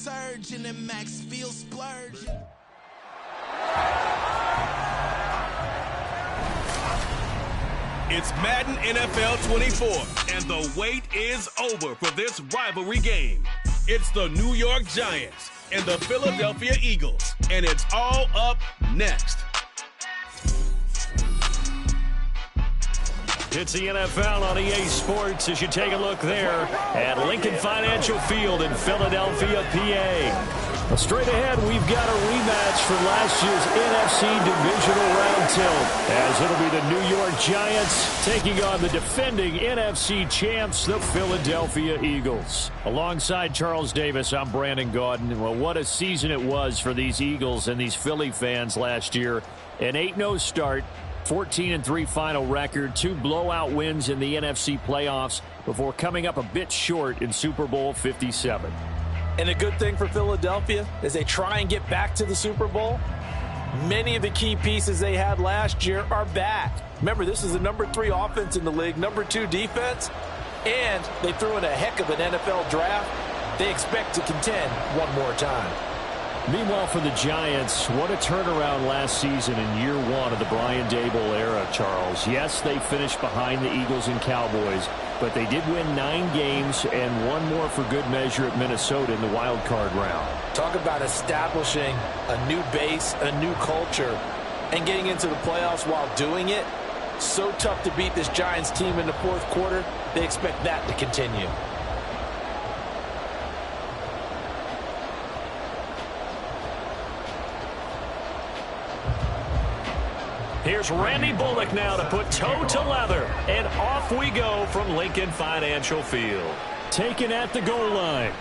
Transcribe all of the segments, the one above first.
surgeon and Max feel splurging. It's Madden NFL 24, and the wait is over for this rivalry game. It's the New York Giants and the Philadelphia Eagles, and it's all up next. It's the NFL on EA Sports as you take a look there at Lincoln Financial Field in Philadelphia, PA. Well, straight ahead, we've got a rematch from last year's NFC Divisional Round tilt, as it'll be the New York Giants taking on the defending NFC champs, the Philadelphia Eagles. Alongside Charles Davis, I'm Brandon Gaudin. Well, what a season it was for these Eagles and these Philly fans last year. An 8-0 start. 14-3 final record, 2 blowout wins in the NFC playoffs before coming up a bit short in Super Bowl 57. And a good thing for Philadelphia as they try and get back to the Super Bowl, many of the key pieces they had last year are back. Remember, this is the number 3 offense in the league, number 2 defense, and they threw in a heck of an NFL draft. They expect to contend one more time. Meanwhile, for the Giants, what a turnaround last season in year 1 of the Brian Daboll era, Charles. Yes, they finished behind the Eagles and Cowboys, but they did win 9 games and 1 more for good measure at Minnesota in the wild card round. Talk about establishing a new base, a new culture, and getting into the playoffs while doing it. So tough to beat this Giants team in the 4th quarter. They expect that to continue. Here's Randy Bullock now to put toe to leather. And off we go from Lincoln Financial Field. Taken at the goal line.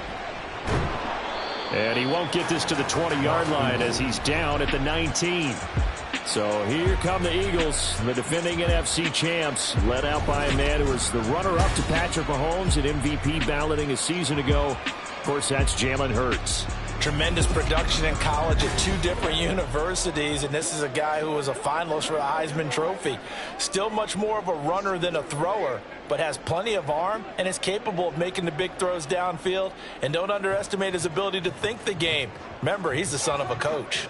And he won't get this to the 20-yard line as he's down at the 19. So here come the Eagles, the defending NFC champs, led out by a man who was the runner-up to Patrick Mahomes at MVP balloting a season ago. Of course, that's Jalen Hurts. Tremendous production in college at 2 different universities, and this is a guy who was a finalist for the Heisman Trophy. Still much more of a runner than a thrower, but has plenty of arm and is capable of making the big throws downfield. And don't underestimate his ability to think the game. Remember, he's the son of a coach.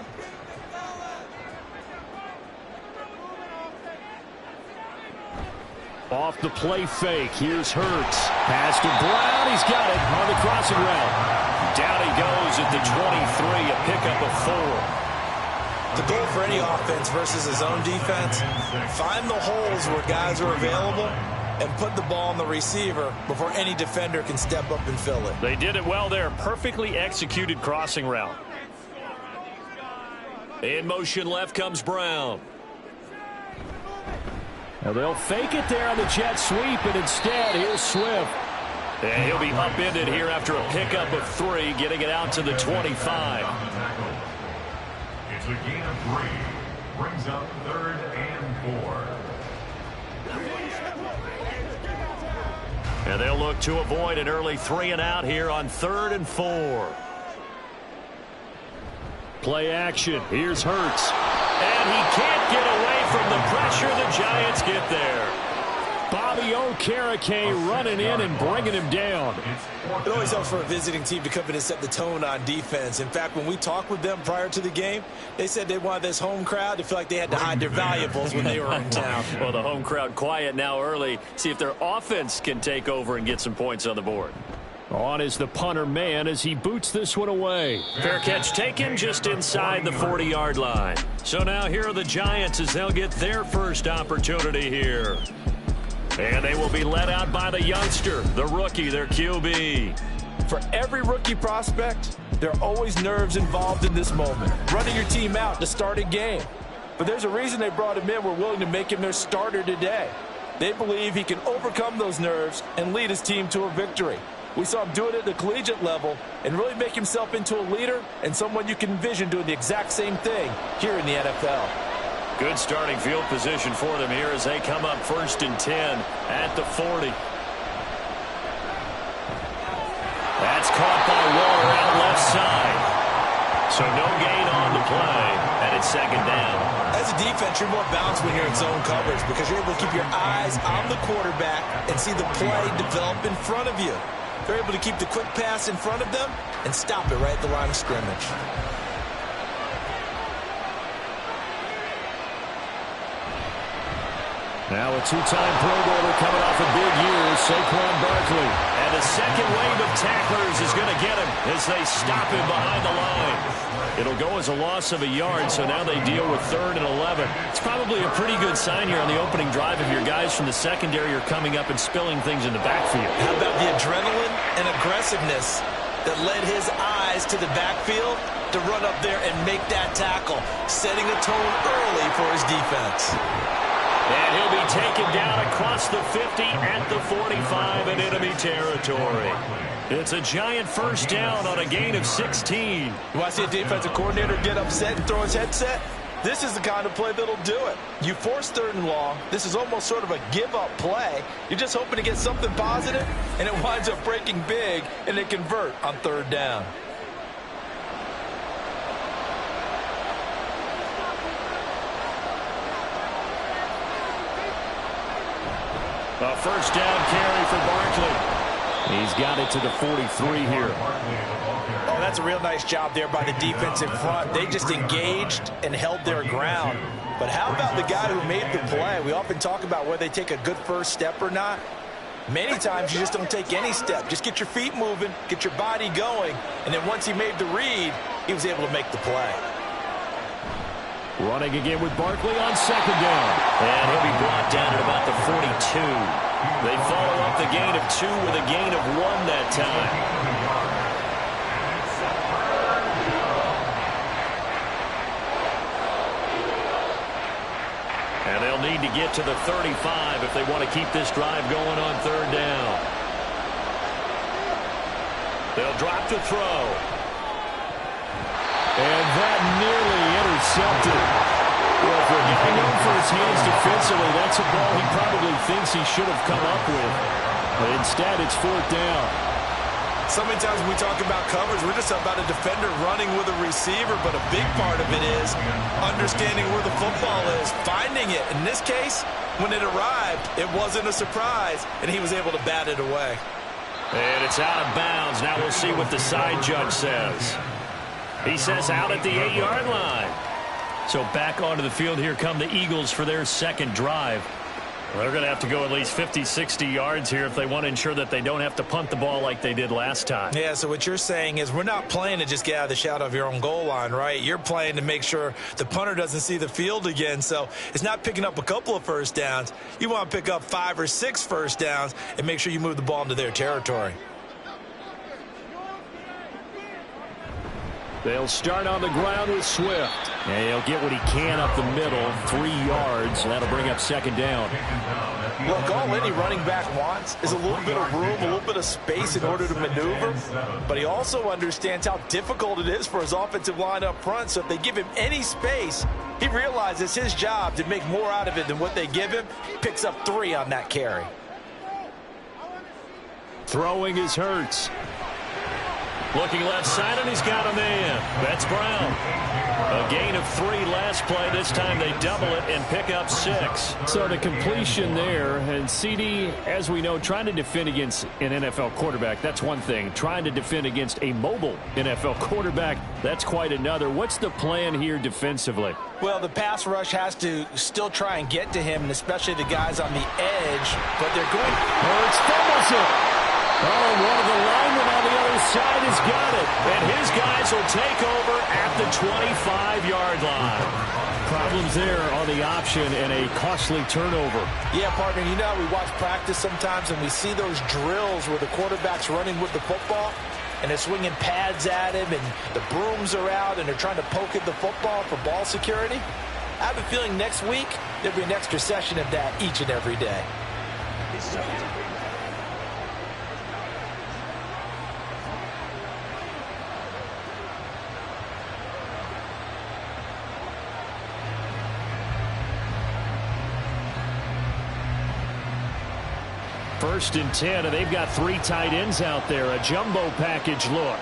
Off the play fake, here's Hurts. Pass to Brown, he's got it on the crossing route. Down he goes at the 23, a pickup of 4. The goal for any offense versus his own defense, find the holes where guys are available and put the ball on the receiver before any defender can step up and fill it. They did it well there, perfectly executed crossing route. In motion left comes Brown. Now they'll fake it there on the jet sweep, and instead, here's Swift. And he'll be upended here after a pickup of 3, getting it out to the 25. It's a gain of 3. Brings up 3rd and 4. And they'll look to avoid an early 3-and-out here on 3rd and 4. Play action. Here's Hurts. And he can't get away from the pressure. The Giants get there. Bobby Okereke running in and bringing him down. It always helps for a visiting team to come in and set the tone on defense. In fact, when we talked with them prior to the game, they said they wanted this home crowd to feel like they had to hide their valuables when they were in town. Well, the home crowd quiet now early. See if their offense can take over and get some points on the board. On is the punter man as he boots this one away. Fair catch taken just inside the 40-yard line. So now here are the Giants as they'll get their first opportunity here. And they will be led out by the youngster, the rookie, their QB. For every rookie prospect, there are always nerves involved in this moment. Running your team out to start a game. But there's a reason they brought him in. We're willing to make him their starter today. They believe he can overcome those nerves and lead his team to a victory. We saw him do it at the collegiate level and really make himself into a leader and someone you can envision doing the exact same thing here in the NFL. Good starting field position for them here as they come up 1st and 10 at the 40. That's caught by Waller out left side. So no gain on the play, and it's 2nd down. As a defense, you're more balanced when you're in zone coverage because you're able to keep your eyes on the quarterback and see the play develop in front of you. They're able to keep the quick pass in front of them and stop it right at the line of scrimmage. Now a two-time Pro Bowler coming off a big year, Saquon Barkley. And the second wave of tacklers is going to get him as they stop him behind the line. It'll go as a loss of a yard, so now they deal with 3rd and 11. It's probably a pretty good sign here on the opening drive if your guys from the secondary are coming up and spilling things in the backfield. How about the adrenaline and aggressiveness that led his eyes to the backfield to run up there and make that tackle, setting a tone early for his defense. And he'll be taken down across the 50 at the 45 in enemy territory. It's a giant first down on a gain of 16. You want to see a defensive coordinator get upset and throw his headset? This is the kind of play that'll do it. You force 3rd and long. This is almost sort of a give-up play. You're just hoping to get something positive, and it winds up breaking big, and they convert on 3rd down. A first down carry for Barkley. He's got it to the 43 here. Oh, that's a real nice job there by the defense in front. They just engaged and held their ground. But how about the guy who made the play? We often talk about whether they take a good first step or not. Many times you just don't take any step. Just get your feet moving, get your body going, and then once he made the read, he was able to make the play. Running again with Barkley on 2nd down. And he'll be brought down at about the 42. They follow up the gain of 2 with a gain of 1 that time. And they'll need to get to the 35 if they want to keep this drive going on 3rd down. They'll drop to throw. And that nearly intercepted. Well, for a guy known for his hands defensively, that's a ball he probably thinks he should have come up with. But instead, it's 4th down. So many times when we talk about coverage, we're just about a defender running with a receiver, but a big part of it is understanding where the football is, finding it. In this case, when it arrived, it wasn't a surprise, and he was able to bat it away. And it's out of bounds. Now we'll see what the side judge says. He says out at the 8-yard line. So back onto the field here come the Eagles for their second drive. They're going to have to go at least 50, 60 yards here if they want to ensure that they don't have to punt the ball like they did last time. Yeah, so what you're saying is we're not playing to just get out of the shadow of your own goal line, right? You're playing to make sure the punter doesn't see the field again. So it's not picking up a couple of first downs. You want to pick up 5 or 6 first downs and make sure you move the ball into their territory. They'll start on the ground with Swift. And he'll get what he can up the middle, 3 yards. That'll bring up 2nd down. Look, all any running back wants is a little bit of room, a little bit of space in order to maneuver. But he also understands how difficult it is for his offensive line up front. So if they give him any space, he realizes his job to make more out of it than what they give him. Picks up 3 on that carry. Throwing is Hurts. Looking left side, and he's got a man. That's Brown. A gain of 3 last play. This time they double it and pick up 6. So the completion there, and CD, as we know, trying to defend against an NFL quarterback, that's one thing. Trying to defend against a mobile NFL quarterback, that's quite another. What's the plan here defensively? Well, the pass rush has to still try and get to him, and especially the guys on the edge. But they're going. Hurts fumbles it. Oh, one of the linemen on the other side has got it. And his guys will take over at the 25-yard line. Problems there on the option and a costly turnover. Yeah, partner, you know how we watch practice sometimes and we see those drills where the quarterback's running with the football and they're swinging pads at him and the brooms are out and they're trying to poke at the football for ball security. I have a feeling next week there'll be an extra session of that each and every day. First and 10, and they've got 3 tight ends out there. A jumbo package look.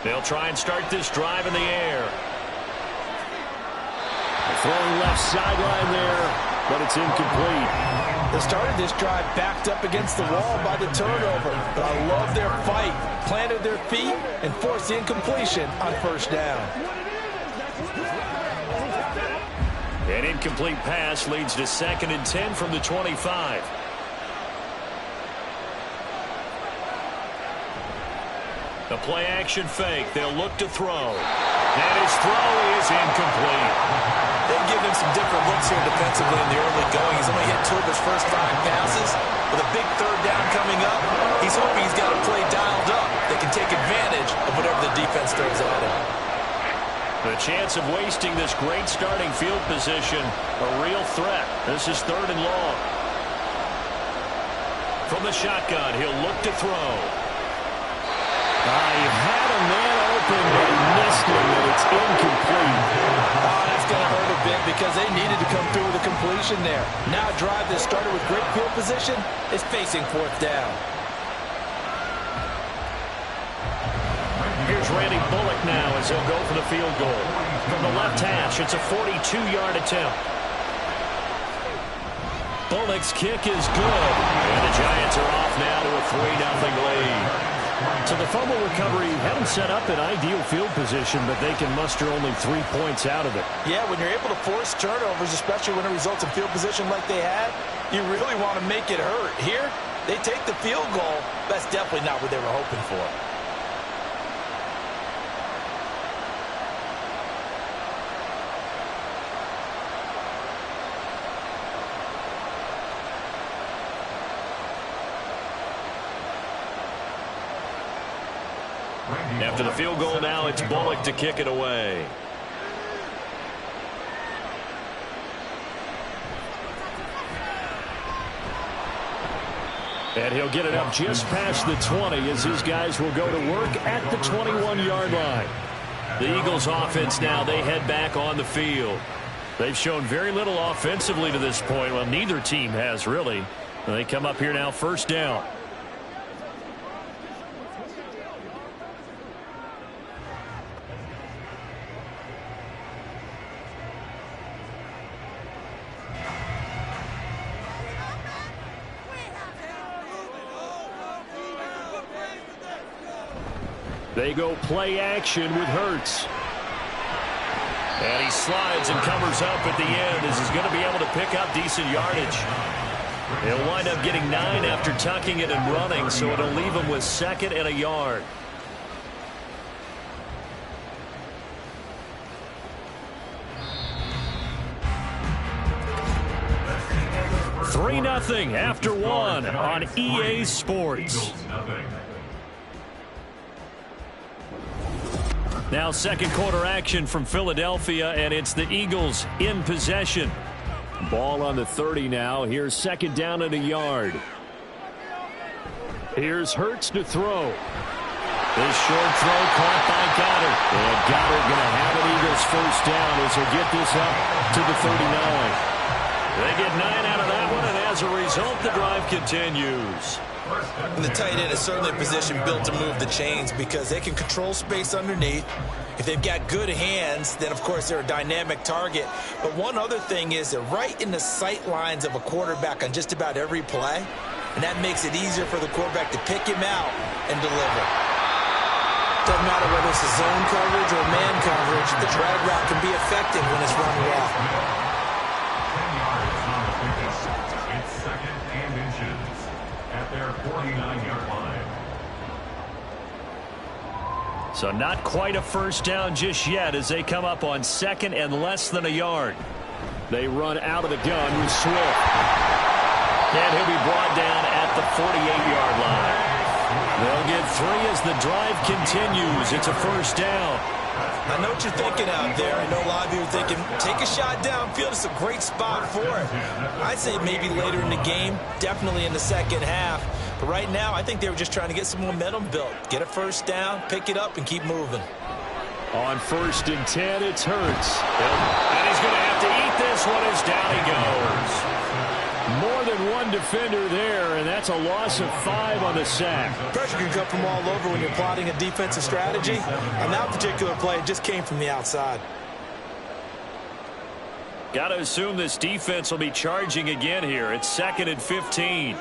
They'll try and start this drive in the air. Throwing left sideline there, but it's incomplete. They started this drive backed up against the wall by the turnover, but I love their fight. Planted their feet and forced the incompletion on first down. An incomplete pass leads to 2nd and 10 from the 25. The play-action fake. They'll look to throw. And his throw is incomplete. They've given him some different looks here defensively in the early going. He's only hit 2 of his first 5 passes. With a big 3rd down coming up, he's hoping he's got a play dialed up that can take advantage of whatever the defense throws at him. The chance of wasting this great starting field position, a real threat. This is 3rd and long. From the shotgun, he'll look to throw. He had a man open, but he missed it, and it's incomplete. That's going to hurt a bit because they needed to come through with a completion there. Now a drive that started with great field position is facing 4th down. Here's Randy Bullock now as he'll go for the field goal. From the left hash, it's a 42-yard attempt. Bullock's kick is good, and the Giants are off now to a 3-0 lead. So the fumble recovery had them set up in ideal field position, but they can muster only 3 points out of it. Yeah, when you're able to force turnovers, especially when it results in field position like they had, you really want to make it hurt. Here, they take the field goal. That's definitely not what they were hoping for. After the field goal now, it's Bullock to kick it away. And he'll get it up just past the 20 as his guys will go to work at the 21-yard line. The Eagles offense now, they head back on the field. They've shown very little offensively to this point. Well, neither team has really. And they come up here now 1st down. They go play action with Hurts. And he slides and covers up at the end as he's going to be able to pick up decent yardage. He'll wind up getting 9 after tucking it and running, so it'll leave him with 2nd and a yard. Three 3-0 after 1 on EA Sports. Now 2nd quarter action from Philadelphia, and it's the Eagles in possession. Ball on the 30 now. Here's 2nd down and a yard. Here's Hurts to throw. This short throw caught by Goddard. And Goddard going to have an Eagles 1st down as he'll get this up to the 39. They get 9 out of that one, and as a result, the drive continues. And the tight end is certainly a position built to move the chains because they can control space underneath. If they've got good hands, then, of course, they're a dynamic target. But one other thing is they're right in the sight lines of a quarterback on just about every play, and that makes it easier for the quarterback to pick him out and deliver. Doesn't matter whether it's a zone coverage or man coverage, the drag route can be effective when it's run well. 10 yards on the pickup. It's 2nd and inches at their 49-yard line. So not quite a 1st down just yet as they come up on 2nd and less than a yard. They run out of the gun with Swift. And he'll be brought down at the 48-yard line. They'll get 3 as the drive continues. It's a 1st down. I know what you're thinking out there. I know a lot of you are thinking, take a shot downfield. It's a great spot for it. I'd say maybe later in the game, definitely in the 2nd half. But right now, I think they were just trying to get some momentum built. Get a 1st down, pick it up, and keep moving. On 1st and 10, it's Hurts. And he's going to have to eat this one as down he goes. More than one defender there, and that's a loss of 5 on the sack. Pressure can come from all over when you're plotting a defensive strategy. On that particular play, it just came from the outside. Got to assume this defense will be charging again here. It's 2nd and 15.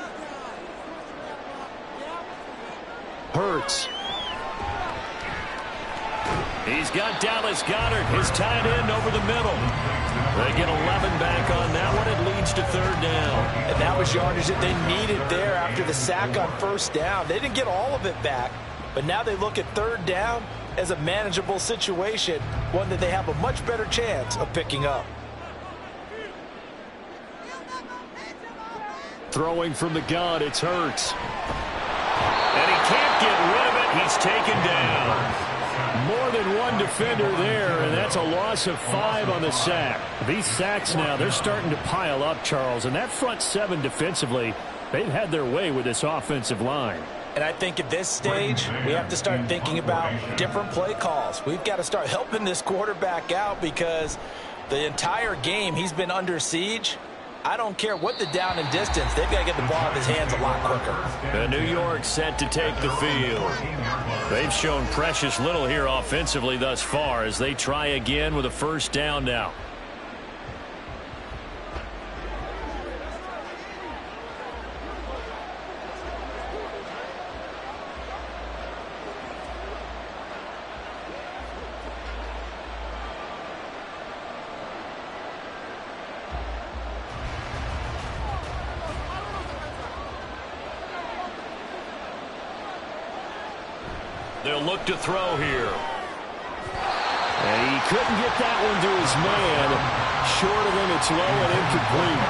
Hurts. He's got Dallas Goedert, his tight end, over the middle. They get 11 back on that one. It leads to 3rd down. And that was yardage that they needed there after the sack on 1st down. They didn't get all of it back, but now they look at 3rd down as a manageable situation, one that they have a much better chance of picking up. Throwing from the gun, it's Hurts. And he can't get rid of it. He's taken down. More than one defender there, and that's a loss of 5 on the sack. These sacks now, they're starting to pile up, Charles, and that front 7 defensively, they've had their way with this offensive line. And I think at this stage, we have to start thinking about different play calls. We've got to start helping this quarterback out because the entire game he's been under siege. I don't care what the down and distance. They've got to get the ball in his hands a lot quicker. And New York set to take the field. They've shown precious little here offensively thus far as they try again with a 1st down now. They'll look to throw here. And he couldn't get that one to his man. Short of him, it's low and incomplete.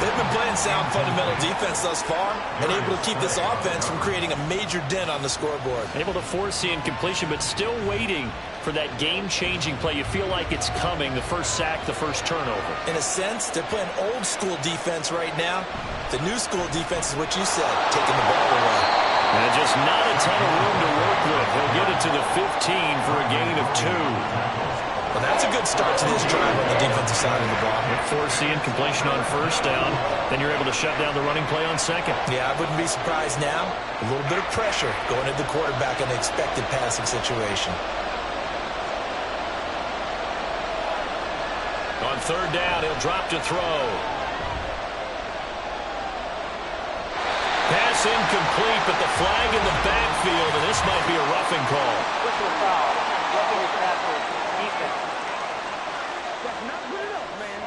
They've been playing sound fundamental defense thus far and able to keep this offense from creating a major dent on the scoreboard. Able to force the incompletion, but still waiting for that game-changing play. You feel like it's coming, the first sack, the first turnover. In a sense, they're playing old-school defense right now. The new-school defense is what you said, taking the ball away. And just not a ton of room to work with. He'll get it to the 15 for a gain of 2. Well, that's a good start to this drive on the defensive side of the ball. Force the incompletion on 1st down. Then you're able to shut down the running play on 2nd. Yeah, I wouldn't be surprised now. A little bit of pressure going at the quarterback in an expected passing situation. On 3rd down, he'll drop to throw. Pass incomplete, but the flag in the backfield, and this might be a roughing call. Whistle foul. Roughing the passer. Defense. That's not good enough, man.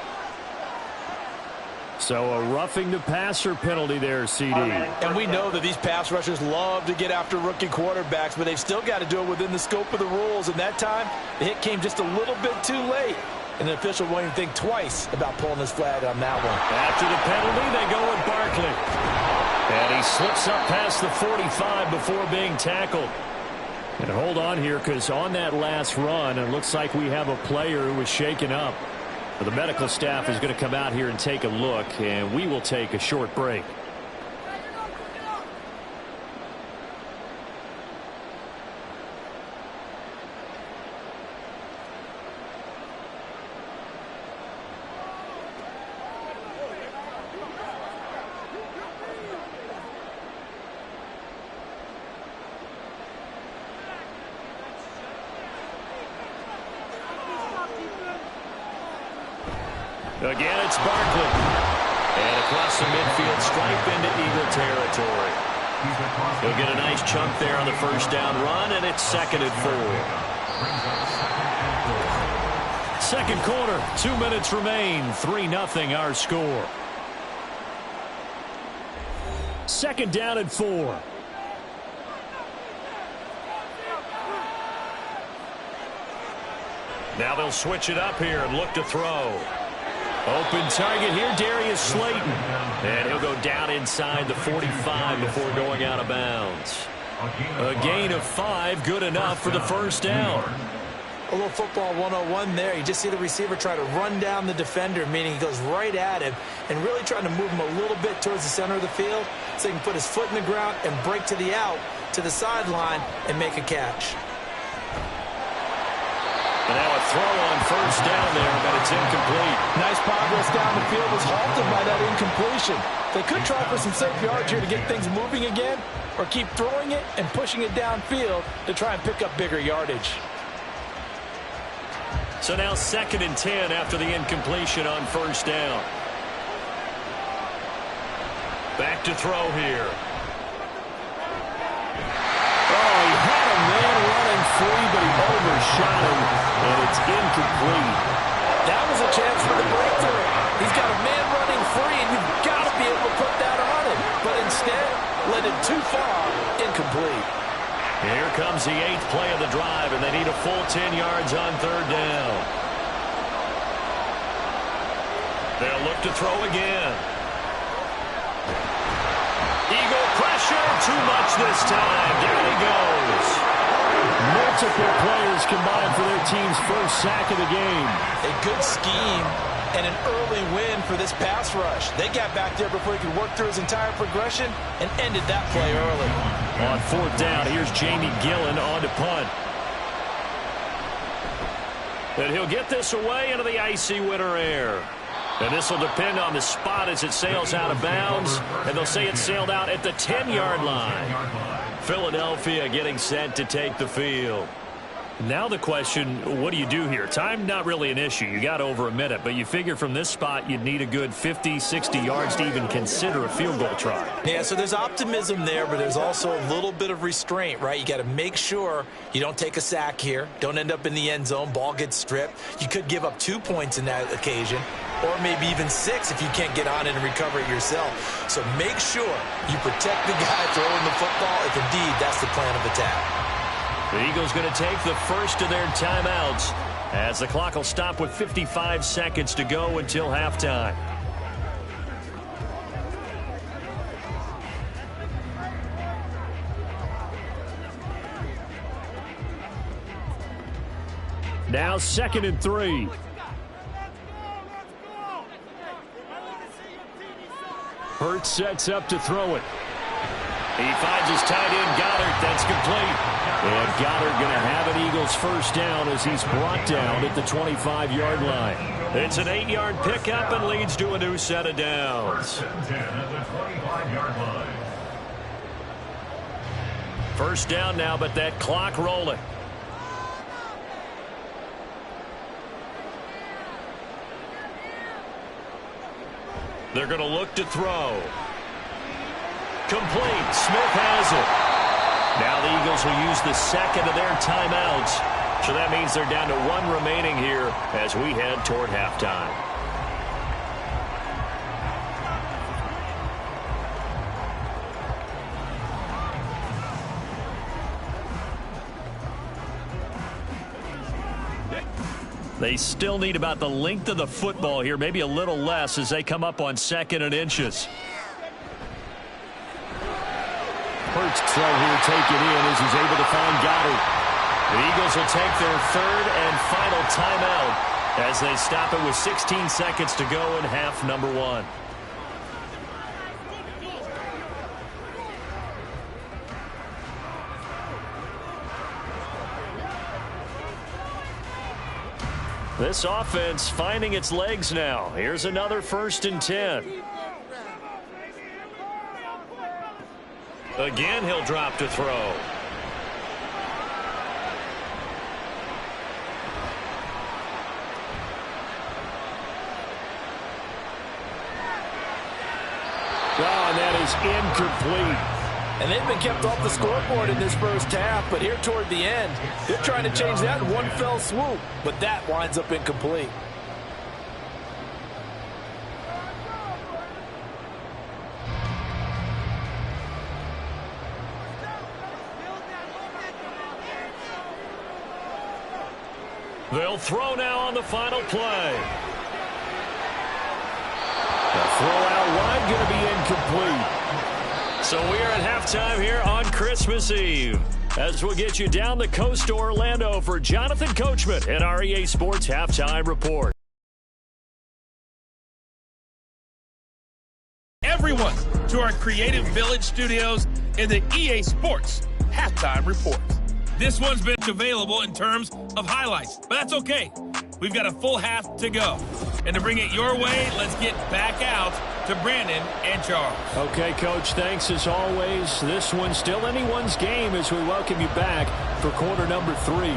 So a roughing the passer penalty there, CD. And we know that these pass rushers love to get after rookie quarterbacks, but they've still got to do it within the scope of the rules. And that time, the hit came just a little bit too late. And the official won't even think twice about pulling his flag on that one. After the penalty, they go with Barkley. And he slips up past the 45 before being tackled. And hold on here, because on that last run, it looks like we have a player who was shaken up. The medical staff is going to come out here and take a look, and we will take a short break. Again, it's Barkley. And across the midfield, stripe into Eagle territory. He'll get a nice chunk there on the 1st down run, and it's 2nd and 4. 2nd quarter, 2 minutes remain. 3-0 our score. 2nd down and 4. Now they'll switch it up here and look to throw. Open target here, Darius Slayton. And he'll go down inside the 45 before going out of bounds. A gain of 5, good enough for the 1st down. A little football 101 there. You just see the receiver try to run down the defender, meaning he goes right at him and really trying to move him a little bit towards the center of the field so he can put his foot in the ground and break to the out, to the sideline, and make a catch. And now a throw on 1st down there, but it's incomplete. Nice progress down the field was halted by that incompletion. They could try for some safe yards here to get things moving again, or keep throwing it and pushing it downfield to try and pick up bigger yardage. So now 2nd and 10 after the incompletion on first down. Back to throw here. Oh, he had a man running free, but he overshot him, and it's incomplete. That was a chance for the breakthrough. He's got a man running free, and you've got to be able to put that on him. But instead, led it too far, incomplete. Here comes the 8th play of the drive, and they need a full 10 yards on 3rd down. They'll look to throw again. Eagle pressure, too much this time. Down he goes. Multiple players combined for their team's first sack of the game. A good scheme and an early win for this pass rush. They got back there before he could work through his entire progression and ended that play early. On 4th down, here's Jamie Gillen on to punt. And he'll get this away into the icy winter air. And this will depend on the spot as it sails out of bounds. And they'll say it sailed out at the 10-yard line. Philadelphia getting set to take the field. Now the question, what do you do here? Time, not really an issue. You got over a minute, but you figure from this spot you'd need a good 50, 60 yards to even consider a field goal try. Yeah, so there's optimism there, but there's also a little bit of restraint, right? You got to make sure you don't take a sack here, don't end up in the end zone, ball gets stripped. You could give up 2 points in that occasion, or maybe even 6 if you can't get on it and recover it yourself. So make sure you protect the guy throwing the football if indeed that's the plan of attack. The Eagles going to take the first of their timeouts as the clock will stop with 55 seconds to go until halftime. Now 2nd and 3. Hurts sets up to throw it. He finds his tight end, Goddard. That's complete. And Goddard going to have an Eagles first down as he's brought down at the 25-yard line. It's an 8-yard pickup and leads to a new set of downs. First down now, but that clock rolling. They're going to look to throw. Complete. Smith has it. Now the Eagles will use the second of their timeouts. So that means they're down to 1 remaining here as we head toward halftime. They still need about the length of the football here, maybe a little less as they come up on 2nd and inches. Hurts throw here, take it in as he's able to find Goddard. The Eagles will take their 3rd and final timeout as they stop it with 16 seconds to go in half number 1. This offense finding its legs now. Here's another 1st and 10. Again, he'll drop to throw. Oh, and that is incomplete. And they've been kept off the scoreboard in this first half, but here toward the end, they're trying to change that in one fell swoop, but that winds up incomplete. They'll throw now on the final play. The throw out wide going to be incomplete. So we are at halftime here on Christmas Eve as we'll get you down the coast to Orlando for Jonathan Coachman and our EA Sports Halftime Report. Everyone to our Creative Village studios in the EA Sports Halftime Report. This one's been available in terms of highlights, but that's okay. We've got a full half to go. And to bring it your way, let's get back out to Brandon and Charles. Okay, Coach, thanks as always. This one's still anyone's game as we welcome you back for quarter number 3.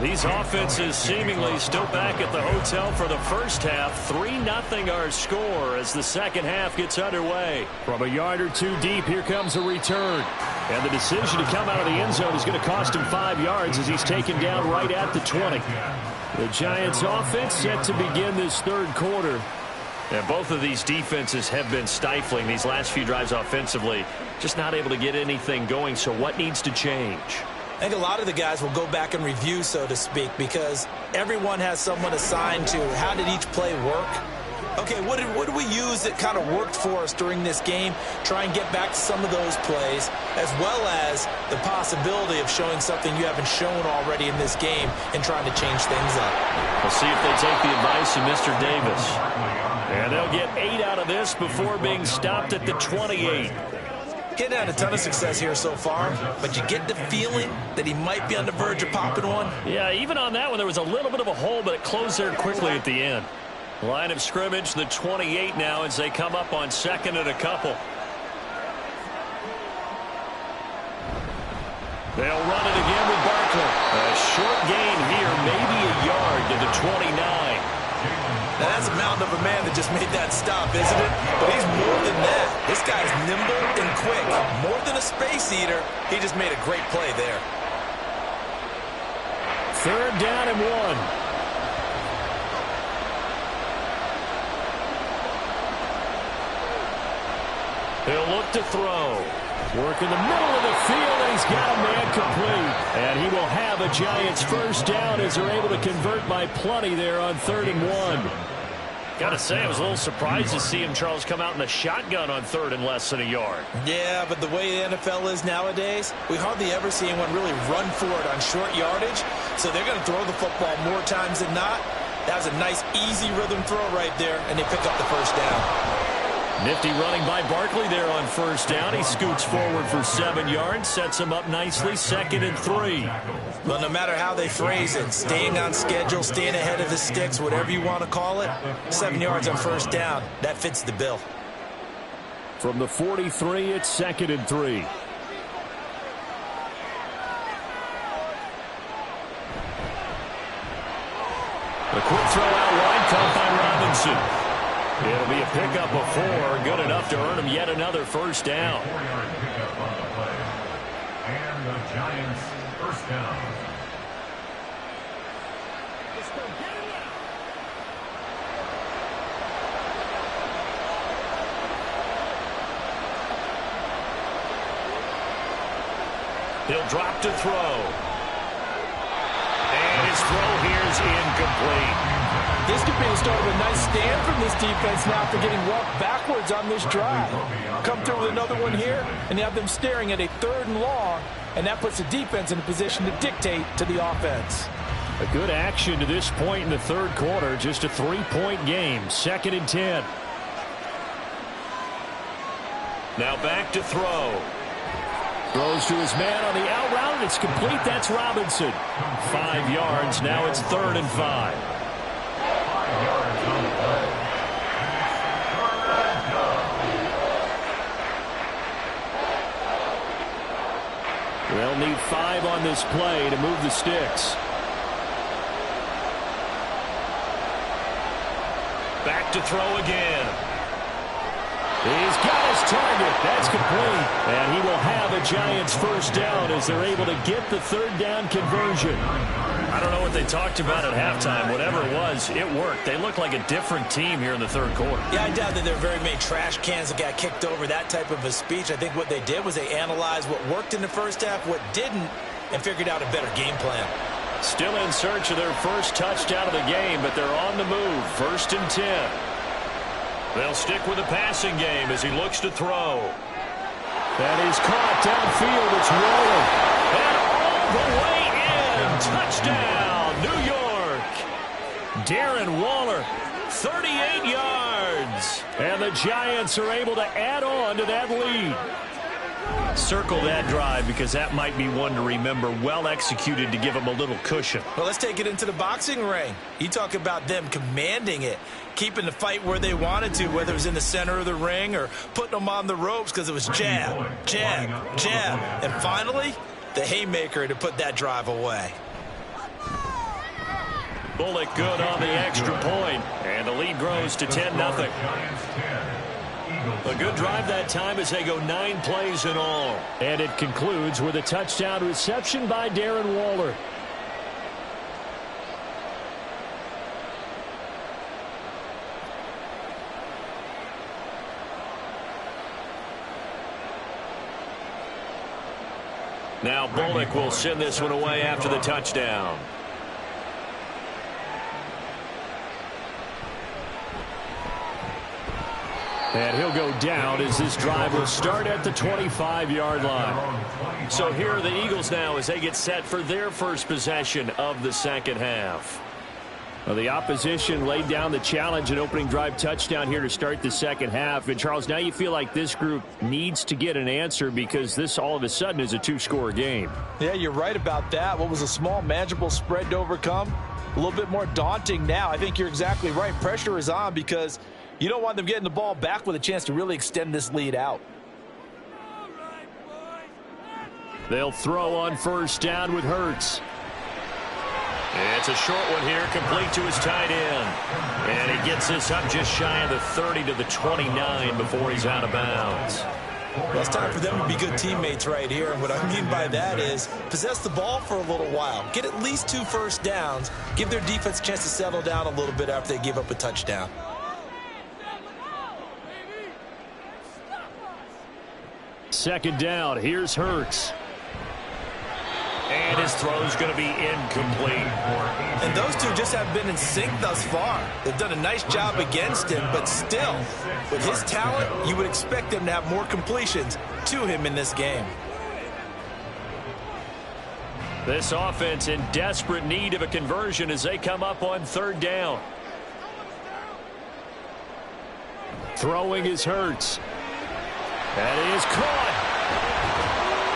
These offenses seemingly still back at the hotel for the first half. 3-0 our score as the second half gets underway. From a yard or two deep, here comes a return. And the decision to come out of the end zone is going to cost him 5 yards as he's taken down right at the 20. The Giants offense set to begin this third quarter. And both of these defenses have been stifling these last few drives offensively. Just not able to get anything going, so what needs to change? I think a lot of the guys will go back and review, so to speak, because everyone has someone assigned to how did each play work. Okay, what did we use that kind of worked for us during this game? Try and get back to some of those plays, as well as the possibility of showing something you haven't shown already in this game and trying to change things up. We'll see if they take the advice of Mr. Davis. And they'll get 8 out of this before being stopped at the 28. Getting had a ton of success here so far, but you get the feeling that he might be on the verge of popping one. Yeah, even on that one, there was a little bit of a hole, but it closed there quickly at the end. Line of scrimmage, the 28 now as they come up on second and a couple. They'll run it again with Barkley. A short gain here, maybe a yard to the 29. Now that's a mountain of a man that just made that stop, isn't it? But he's more than that. This guy's nimble and quick. More than a space eater, he just made a great play there. Third down and 1. He'll look to throw. Work in the middle of the field, and he's got a man complete. And he will have a Giants first down as they're able to convert by plenty there on 3rd and 1. Got to say, I was a little surprised to see him, Charles, come out in a shotgun on 3rd and less than a yard. Yeah, but the way the NFL is nowadays, we hardly ever see anyone really run for it on short yardage. So they're going to throw the football more times than not. That was a nice, easy rhythm throw right there, and they pick up the first down. Nifty running by Barkley there on first down. He scoots forward for 7 yards, sets him up nicely, 2nd and 3. Well, no matter how they phrase it, staying on schedule, staying ahead of the sticks, whatever you want to call it, 7 yards on first down, that fits the bill. From the 43, it's 2nd and 3. The quick throw out wide, caught by Robinson. It'll be a pickup of 4, good enough to earn him yet another first down. 4-yard pickup on the play. And the Giants first down. He'll drop to throw. And his throw here is incomplete. This could be the start of a nice stand from this defense now after getting walked backwards on this drive. Come through with another one here, and you have them staring at a 3rd and long, and that puts the defense in a position to dictate to the offense. A good action to this point in the third quarter. Just a 3-point game. 2nd and 10. Now back to throw. Throws to his man on the out route, and it's complete. That's Robinson. 5 yards. Now it's 3rd and 5. 5 yards on the play. They'll need 5 on this play to move the sticks. Back to throw again. He's got his target. That's complete. And he will have a Giants first down as they're able to get the 3rd down conversion. I don't know what they talked about at halftime. Whatever it was, it worked. They look like a different team here in the third quarter. Yeah, I doubt that there are very many trash cans that got kicked over, that type of a speech. I think what they did was they analyzed what worked in the first half, what didn't, and figured out a better game plan. Still in search of their first touchdown of the game, but they're on the move. 1st and 10. They'll stick with the passing game as he looks to throw. That is caught downfield. It's rolling. And all the way in. Touchdown, New York. Darren Waller, 38 yards. And the Giants are able to add on to that lead. Circle that drive because that might be one to remember. Well executed to give them a little cushion. Well, let's take it into the boxing ring. You talk about them commanding it, keeping the fight where they wanted to, whether it was in the center of the ring or putting them on the ropes because it was jab, jab, jab. And finally, the haymaker to put that drive away. Bullock good on the extra point, and the lead grows to 10-0. A good drive that time as they go 9 plays in all. And it concludes with a touchdown reception by Darren Waller. Now Bullock will send this one away after the touchdown. And he'll go down as this drive will start at the 25-yard line. So here are the Eagles now as they get set for their first possession of the second half. Well, the opposition laid down the challenge, an opening drive touchdown here to start the second half. And, Charles, now you feel like this group needs to get an answer because this all of a sudden is a 2-score game. Yeah, you're right about that. What was a small, manageable spread to overcome, a little bit more daunting now. I think you're exactly right. Pressure is on because you don't want them getting the ball back with a chance to really extend this lead out. They'll throw on first down with Hurts. It's a short one here, complete to his tight end. And he gets this up just shy of the 30 to the 29 before he's out of bounds. Well, it's time for them to be good teammates right here. And what I mean by that is possess the ball for a little while. Get at least 2 first downs. Give their defense a chance to settle down a little bit after they give up a touchdown. Second down, here's Hurts. And his throw's going to be incomplete. And those two just have been in sync thus far. They've done a nice job against him, but still, with his talent, you would expect them to have more completions to him in this game. This offense in desperate need of a conversion as they come up on third down. Throwing is Hurts. And he is caught.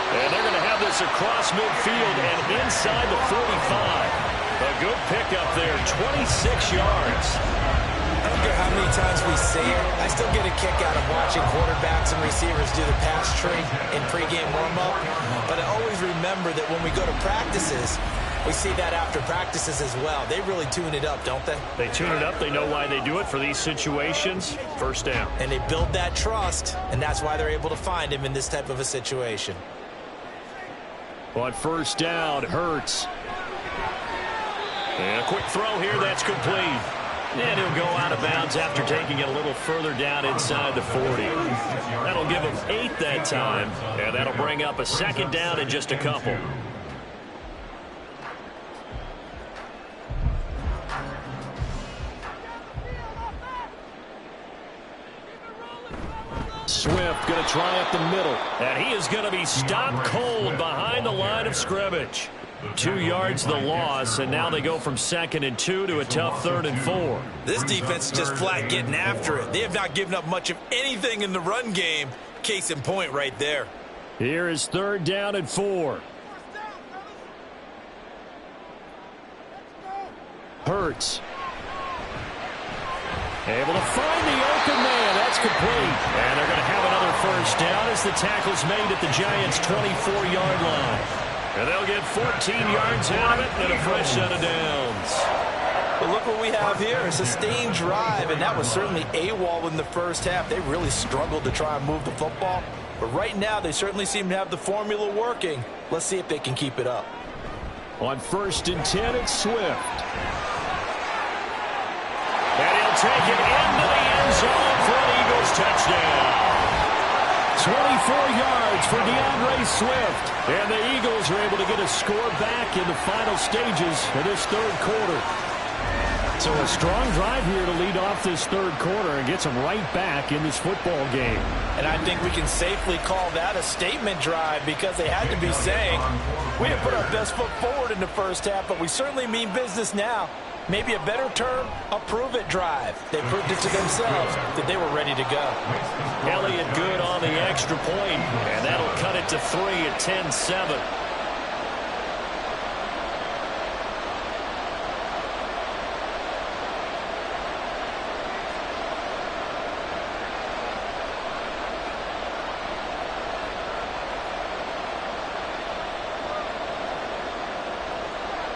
And they're going to have this across midfield and inside the 45. A good pickup there, 26 yards. I don't care how many times we see it. I still get a kick out of watching quarterbacks and receivers do the pass tree in pregame warm-up. But I always remember that when we go to practices, we see that after practices as well. They really tune it up, don't they? They tune it up. They know why they do it for these situations. First down. And they build that trust, and that's why they're able to find him in this type of a situation. On first down, Hurts. And a quick throw here, that's complete. And he'll go out of bounds after taking it a little further down inside the 40. That'll give him 8 that time, and that'll bring up a second down in just a couple. Swift going to try up the middle. And he is going to be stopped cold behind the line of scrimmage. 2 yards the loss, and now they go from 2nd and 2 to a tough 3rd and 4. This defense is just flat getting after it. They have not given up much of anything in the run game. Case in point right there. Here is 3rd down and 4. Hurts. Able to find the open man. That's complete. And they're going to have another first down as the tackle's made at the Giants' 24-yard line. And they'll get 14 yards out of it and a fresh set of downs. But look what we have here, a sustained drive, and that was certainly AWOL in the first half. They really struggled to try and move the football. But right now, they certainly seem to have the formula working. Let's see if they can keep it up. On 1st and 10, it's Swift. And he'll take it into the end zone for an Eagles touchdown. 24 yards for DeAndre Swift. And the Eagles are able to get a score back in the final stages of this 3rd quarter. So a strong drive here to lead off this 3rd quarter and gets them right back in this football game. And I think we can safely call that a statement drive because they had to be saying, we didn't put our best foot forward in the first half, but we certainly mean business now. Maybe a better term, a prove-it drive. They proved it to themselves that they were ready to go. Elliott good on the extra point, and that'll cut it to 3 at 10-7.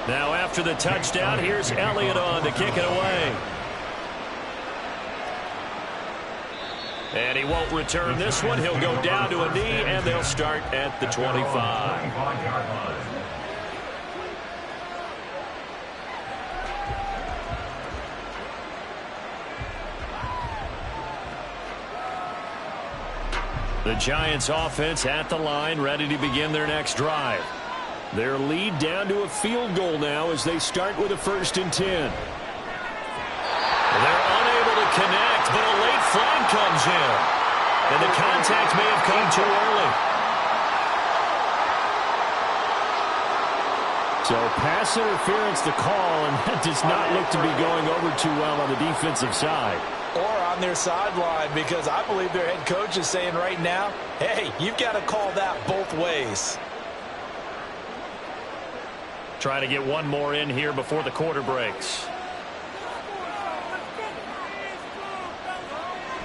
Now after the touchdown, here's Elliott on to kick it away. And he won't return this one. He'll go down to a knee, and they'll start at the 25. The Giants offense at the line, ready to begin their next drive. Their lead down to a field goal now as they start with a 1st and 10. They're unable to connect, but a late flag comes in. And the contact may have come too early. So pass interference the call, and that does not look to be going over too well on the defensive side. Or on their sideline, because I believe their head coach is saying right now, hey, you've got to call that both ways. Trying to get one more in here before the quarter breaks.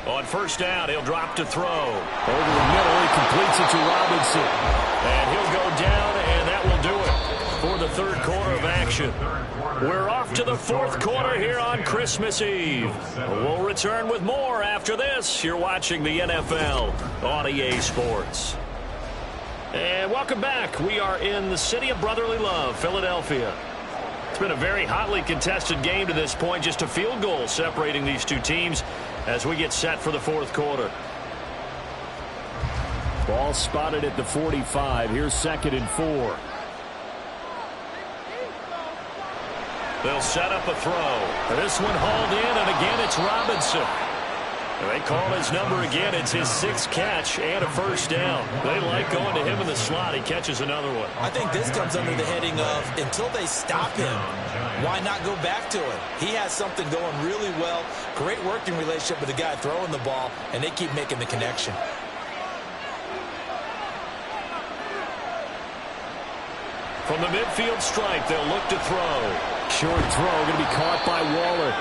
On 1st down, he'll drop to throw. Over the middle, he completes it to Robinson. And he'll go down, and that will do it for the 3rd quarter of action. We're off to the 4th quarter here on Christmas Eve. We'll return with more after this. You're watching the NFL on EA Sports. And welcome back. We are in the city of brotherly love, Philadelphia. It's been a very hotly contested game to this point. Just a field goal separating these two teams as we get set for the 4th quarter. Ball spotted at the 45. Here's 2nd and 4. They'll set up a throw. This one hauled in, and again it's Robinson. They call his number again. It's his 6th catch and a 1st down. They like going to him in the slot. He catches another one. I think this comes under the heading of until they stop him, why not go back to it? He has something going really well. Great working relationship with the guy throwing the ball, and they keep making the connection. From the midfield stripe, they'll look to throw. Short throw going to be caught by Waller.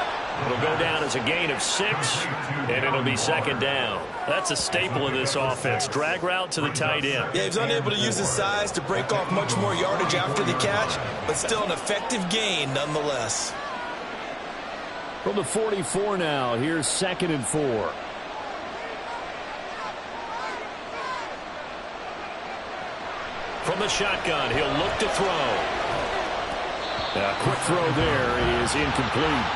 It'll go down as a gain of 6, and it'll be 2nd down. That's a staple of this offense. Drag route to the tight end. Yeah, he's unable to use his size to break off much more yardage after the catch, but still an effective gain nonetheless. From the 44 now, here's 2nd and 4. From the shotgun, he'll look to throw. A quick throw there is incomplete.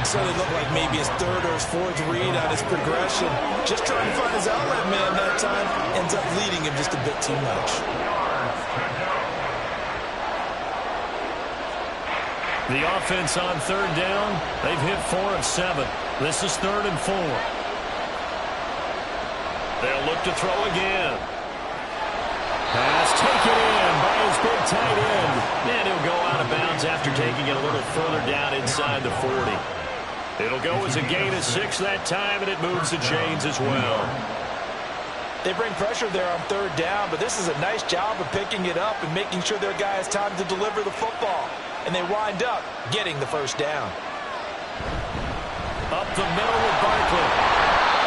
So it looked like maybe his 3rd or his 4th read on his progression. Just trying to find his outlet man that time. Ends up leading him just a bit too much. The offense on 3rd down, they've hit 4 of 7. This is 3rd and 4. They'll look to throw again. Pass taken in by his big tight end. And he'll go out of bounds after taking it a little further down inside the 40. It'll go as a gain of 6 that time, and it moves the chains as well. They bring pressure there on 3rd down, but this is a nice job of picking it up and making sure their guy has time to deliver the football. And they wind up getting the 1st down. Up the middle with Barkley.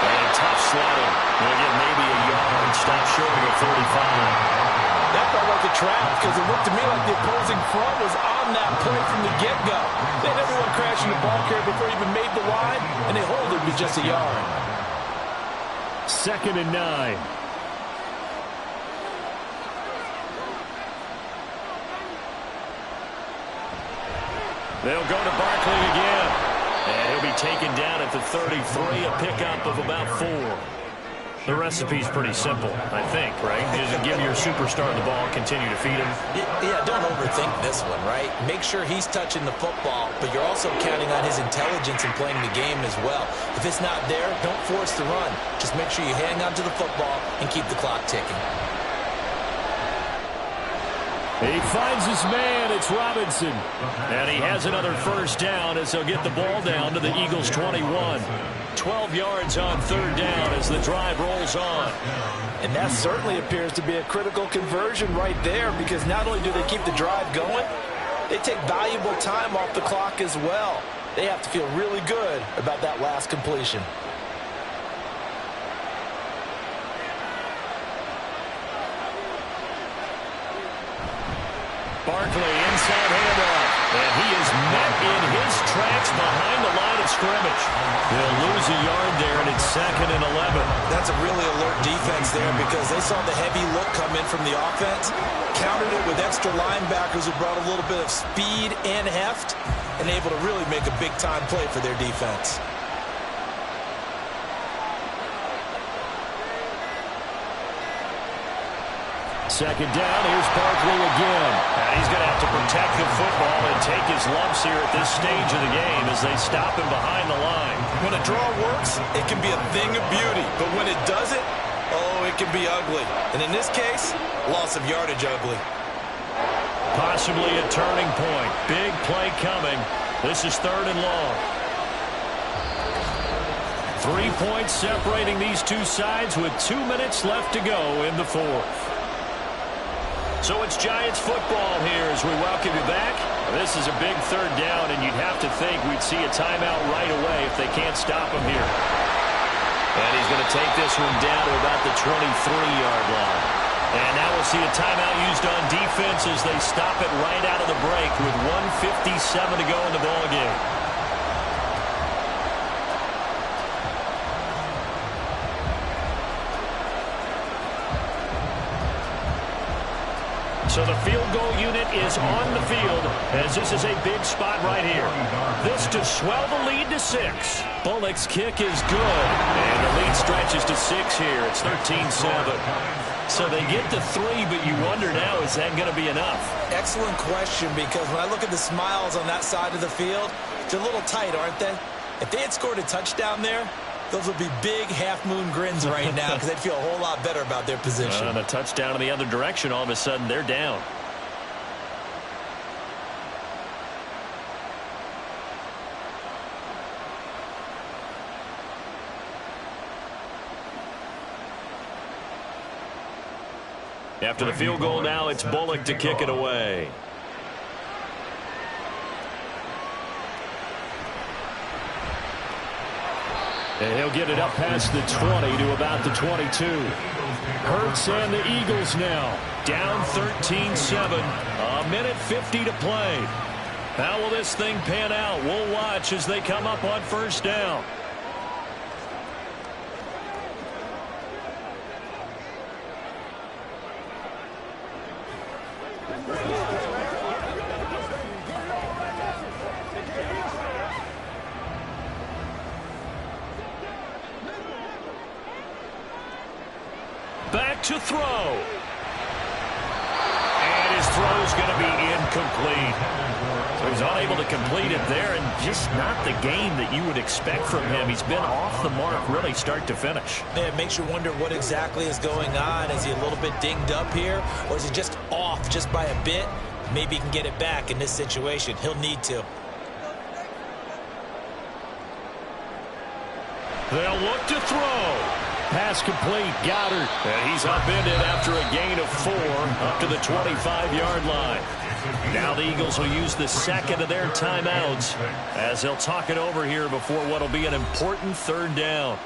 And tough slotting. They'll get maybe a yard. Stop short of the 45. That felt like a trap because it looked to me like the opposing front was on that play from the get-go. They had everyone crashing the ball carrier before he even made the line, and they hold it with just a yard. 2nd and 9. They'll go to Barkley again. And he'll be taken down at the 33, a pickup of about 4. The recipe's pretty simple, I think, right? Just give your superstar the ball, continue to feed him. Yeah, don't overthink this one, right? Make sure he's touching the football, but you're also counting on his intelligence in playing the game as well. If it's not there, don't force the run. Just make sure you hang on to the football and keep the clock ticking. He finds his man. It's Robinson. And he has another 1st down as they'll get the ball down to the Eagles' 21. 12 yards on 3rd down as the drive rolls on. And that certainly appears to be a critical conversion right there, because not only do they keep the drive going, they take valuable time off the clock as well. They have to feel really good about that last completion. Barkley inside handoff. And he is met in his tracks behind the line of scrimmage. They'll lose a yard there, and it's 2nd and 11. That's a really alert defense there because they saw the heavy look come in from the offense, countered it with extra linebackers who brought a little bit of speed and heft, and able to really make a big-time play for their defense. Second down, here's Barkley again. And he's going to have to protect the football and take his lumps here at this stage of the game as they stop him behind the line. When a draw works, it can be a thing of beauty. But when it doesn't, oh, it can be ugly. And in this case, loss of yardage ugly. Possibly a turning point. Big play coming. This is 3rd and long. 3 points separating these two sides with 2 minutes left to go in the 4th. So it's Giants football here as we welcome you back. This is a big 3rd down, and you'd have to think we'd see a timeout right away if they can't stop him here. And he's going to take this one down to about the 23-yard line. And now we'll see a timeout used on defense as they stop it right out of the break with 1:57 to go in the ballgame. So the field goal unit is on the field as this is a big spot right here. This to swell the lead to 6. Bullock's kick is good. And the lead stretches to 6 here. It's 13-7. So they get to 3, but you wonder now, is that going to be enough? Excellent question, because when I look at the smiles on that side of the field, they're a little tight, aren't they? If they had scored a touchdown there, those would be big half-moon grins right now because they'd feel a whole lot better about their position. And a touchdown in the other direction, all of a sudden they're down. After the field goal now, it's Bullock to kick it away. And he'll get it up past the 20 to about the 22. Hurts and the Eagles now down 13-7. A minute 50 to play. How will this thing pan out? We'll watch as they come up on 1st down. Back to throw. And his throw is going to be incomplete. So he's unable to complete it there, and just not the game that you would expect from him. He's been off the mark really start to finish. Yeah, it makes you wonder what exactly is going on. Is he a little bit dinged up here, or is he just off just by a bit? Maybe he can get it back in this situation. He'll need to. They'll look to throw. Pass complete, Goddard. And he's upended after a gain of 4 up to the 25-yard line. Now the Eagles will use the second of their timeouts as they'll talk it over here before what will be an important 3rd down.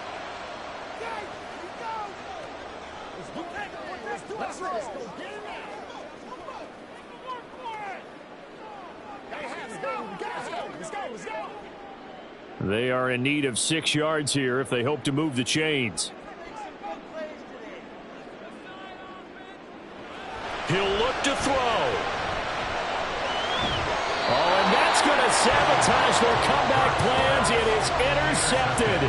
They are in need of 6 yards here if they hope to move the chains. He'll look to throw. Oh, and that's going to sabotage their comeback plans. It is intercepted.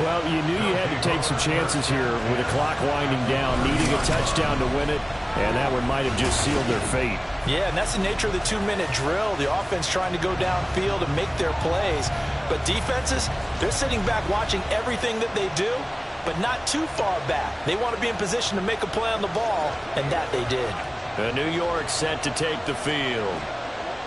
Well, you knew you had to take some chances here with the clock winding down, needing a touchdown to win it, and that one might have just sealed their fate. Yeah, and that's the nature of the 2-minute drill. The offense trying to go downfield and make their plays. But defenses, they're sitting back watching everything that they do, but not too far back. They want to be in position to make a play on the ball, and that they did. New York set to take the field.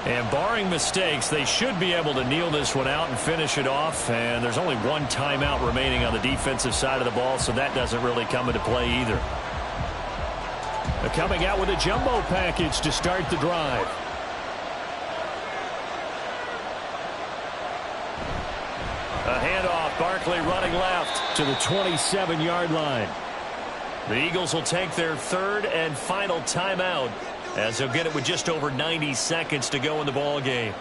And barring mistakes, they should be able to kneel this one out and finish it off. And there's only 1 timeout remaining on the defensive side of the ball, so that doesn't really come into play either. They're coming out with a jumbo package to start the drive. A handoff, Barkley running left to the 27-yard line. The Eagles will take their 3rd and final timeout as they'll get it with just over 90 seconds to go in the ball game.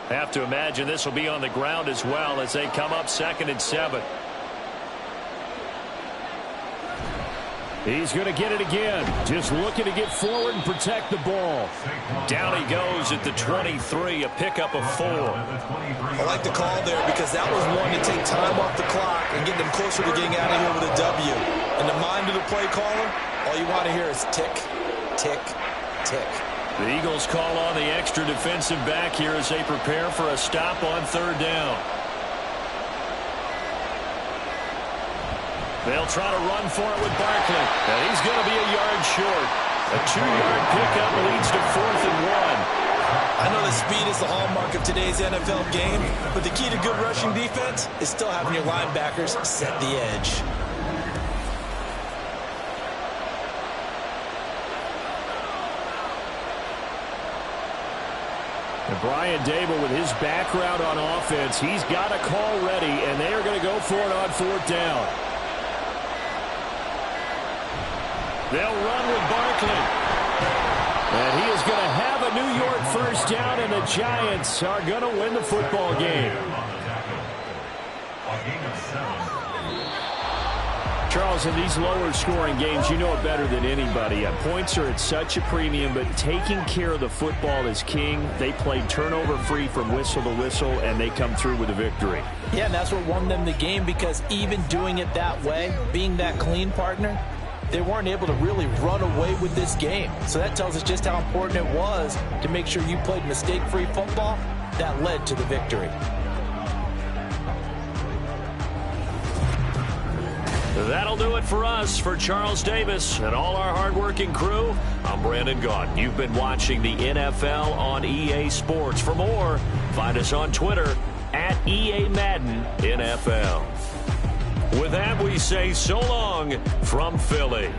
Have to imagine this will be on the ground as well as they come up 2nd and 7. He's going to get it again. Just looking to get forward and protect the ball. Down he goes at the 23, a pickup of 4. I like the call there because that was one to take time off the clock and get them closer to getting out of here with a W. In the mind of the play caller, all you want to hear is tick, tick, tick. The Eagles call on the extra defensive back here as they prepare for a stop on 3rd down. They'll try to run for it with Barkley, and he's going to be a yard short. A 2-yard pickup leads to 4th and 1. I know the speed is the hallmark of today's NFL game, but the key to good rushing defense is still having your linebackers set the edge. And Brian Dable, with his background on offense, he's got a call ready, and they are going to go for it on 4th down. They'll run with Barkley. And he is going to have a New York 1st down, and the Giants are going to win the football game. Charles, in these lower scoring games, you know it better than anybody. Points are at such a premium, but taking care of the football is king. They played turnover free from whistle to whistle, and they come through with a victory. Yeah, and that's what won them the game, because even doing it that way, being that clean partner, they weren't able to really run away with this game. So that tells us just how important it was to make sure you played mistake-free football. That led to the victory. That'll do it for us. For Charles Davis and all our hardworking crew, I'm Brandon Gaudin. You've been watching the NFL on EA Sports. For more, find us on Twitter at EA Madden NFL. With that, we say so long from Philly.